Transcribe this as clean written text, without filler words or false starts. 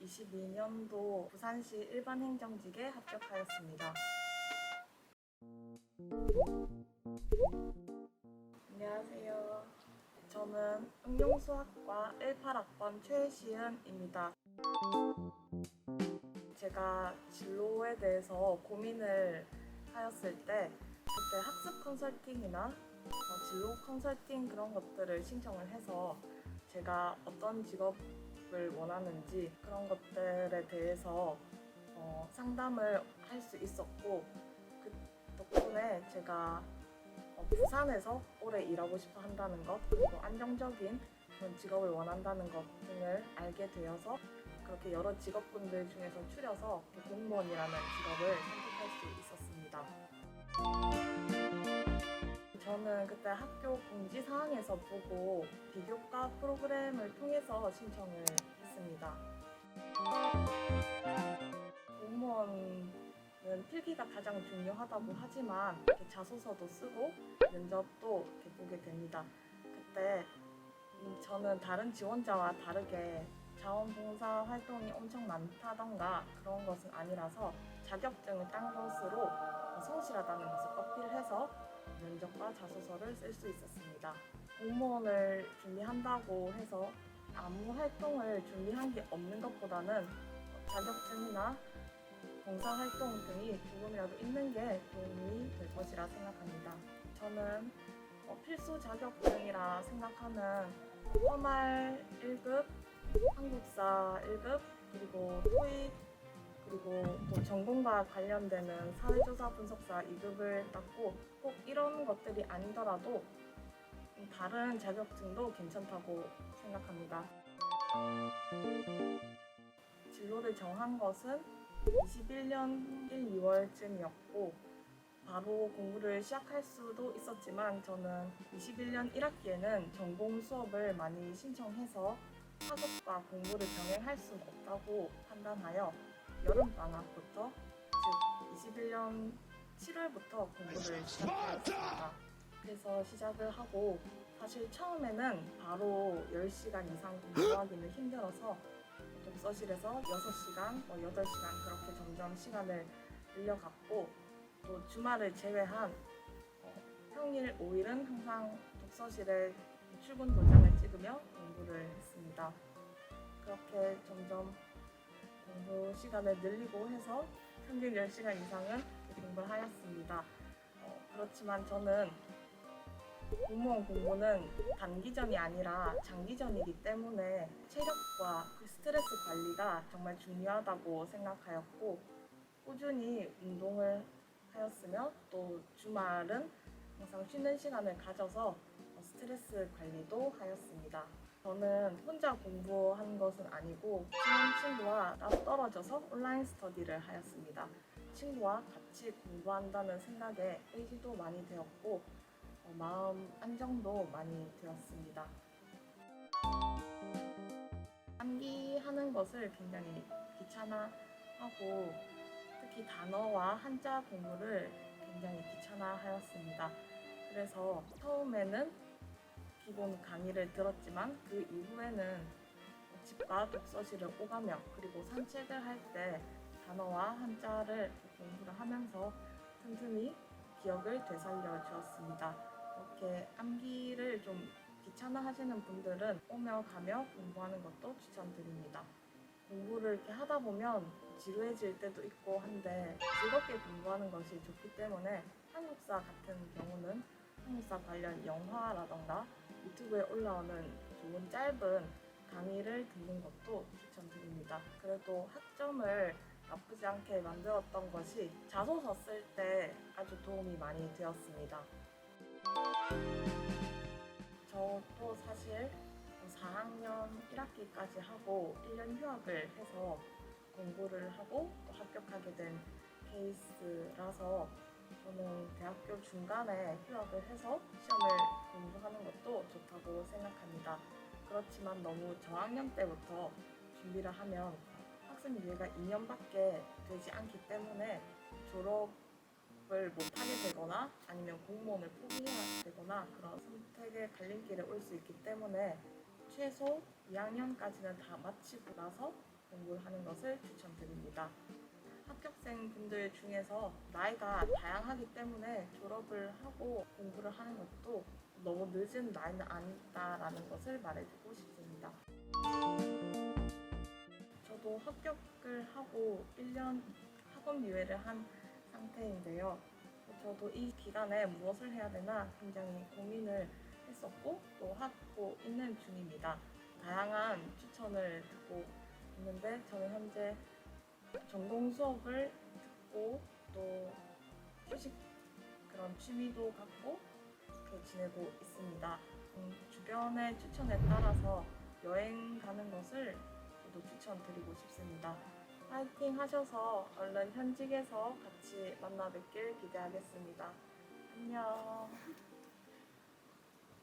2022년도 부산시 일반행정직에 합격하였습니다. 안녕하세요. 저는 응용수학과 18학번 최시은입니다. 제가 진로에 대해서 고민을 하였을 때 그때 학습 컨설팅이나 진로 컨설팅 그런 것들을 신청을 해서 제가 어떤 직업을 원하는지 그런 것들에 대해서 상담을 할 수 있었고, 그 덕분에 제가 부산에서 오래 일하고 싶어 한다는 것, 그리고 안정적인 그런 직업을 원한다는 것 등을 알게 되어서 그렇게 여러 직업군들 중에서 추려서 공무원이라는 직업을 선택할 수 있었습니다. 저는 그때 학교 공지사항에서 보고 비교과 프로그램을 통해서 신청을 했습니다. 공무원은 필기가 가장 중요하다고 하지만 이렇게 자소서도 쓰고 면접도 이렇게 보게 됩니다. 그때 저는 다른 지원자와 다르게 자원봉사 활동이 엄청 많다던가 그런 것은 아니라서 자격증을 딴 것으로 성실하다는 것을 어필해서 면접과 자소서를 쓸 수 있었습니다. 공무원을 준비한다고 해서 아무 활동을 준비한 게 없는 것보다는 자격증이나 봉사활동 등이 조금이라도 있는 게 도움이 될 것이라 생각합니다. 저는 필수 자격증이라 생각하는 포말 1급, 한국사 1급, 그리고 토익, 그리고 또 전공과 관련되는 사회조사 분석사 2급을 땄고, 꼭 이런 것들이 아니더라도 다른 자격증도 괜찮다고 생각합니다. 진로를 정한 것은 21년 1, 2월쯤이었고 바로 공부를 시작할 수도 있었지만 저는 21년 1학기에는 전공 수업을 많이 신청해서 학업과 공부를 병행할 수는 없다고 판단하여 여름방학부터, 즉 21년 7월부터 공부를 시작했습니다. 그래서 시작을 하고 사실 처음에는 바로 10시간 이상 공부하기는 힘들어서 독서실에서 6시간, 8시간 그렇게 점점 시간을 늘려갔고, 또 주말을 제외한 평일 5일은 항상 독서실에 출근 도장을 찍으며 공부를 했습니다. 그렇게 점점 공부 시간을 늘리고 해서 평균 10시간 이상은 공부를 하였습니다. 그렇지만 저는 공무원 공부는 단기전이 아니라 장기전이기 때문에 체력과 스트레스 관리가 정말 중요하다고 생각하였고, 꾸준히 운동을 하였으며 또 주말은 항상 쉬는 시간을 가져서 스트레스 관리도 하였습니다. 저는 혼자 공부한 것은 아니고 친구와 따로 떨어져서 온라인 스터디를 하였습니다. 친구와 같이 공부한다는 생각에 의지도 많이 되었고 마음 안정도 많이 되었습니다. 암기하는 것을 굉장히 귀찮아하고 특히 단어와 한자 공부를 굉장히 귀찮아하였습니다. 그래서 처음에는 기본 강의를 들었지만 그 이후에는 집과 독서실을 오가며 그리고 산책을 할 때 단어와 한자를 공부를 하면서 틈틈이 기억을 되살려 주었습니다. 이렇게 암기를 좀 귀찮아하시는 분들은 오며 가며 공부하는 것도 추천드립니다. 공부를 이렇게 하다 보면 지루해질 때도 있고 한데 즐겁게 공부하는 것이 좋기 때문에 한국사 같은 경우는 한국사 관련 영화라던가 유튜브에 올라오는 좋은 짧은 강의를 듣는 것도 추천드립니다. 그래도 학점을 나쁘지 않게 만들었던 것이 자소서 쓸 때 아주 도움이 많이 되었습니다. 저도 사실 4학년 1학기까지 하고 1년 휴학을 해서 공부를 하고 또 합격하게 된 케이스라서 저는 대학교 중간에 휴학을 해서 시험을 공부하는 것도 좋다고 생각합니다. 그렇지만 너무 저학년 때부터 준비를 하면 학생 기회가 2년밖에 되지 않기 때문에 졸업을 못하게 되거나 아니면 공무원을 포기해야 되거나 그런 선택의 갈림길에 올 수 있기 때문에 최소 2학년까지는 다 마치고 나서 공부를 하는 것을 추천드립니다. 합격생 분들 중에서 나이가 다양하기 때문에 졸업을 하고 공부를 하는 것도 너무 늦은 나이는 아니다라는 것을 말해주고 싶습니다. 저도 합격을 하고 1년 학원 유예를 한 상태인데요. 저도 이 기간에 무엇을 해야 되나 굉장히 고민을 했었고 또 하고 있는 중입니다. 다양한 추천을 듣고 있는데 저는 현재 전공 수업을 듣고 또 휴식 그런 취미도 갖고 이렇게 지내고 있습니다. 주변의 추천에 따라서 여행 가는 것을 저도 추천드리고 싶습니다. 파이팅 하셔서 얼른 현직에서 같이 만나 뵙길 기대하겠습니다. 안녕.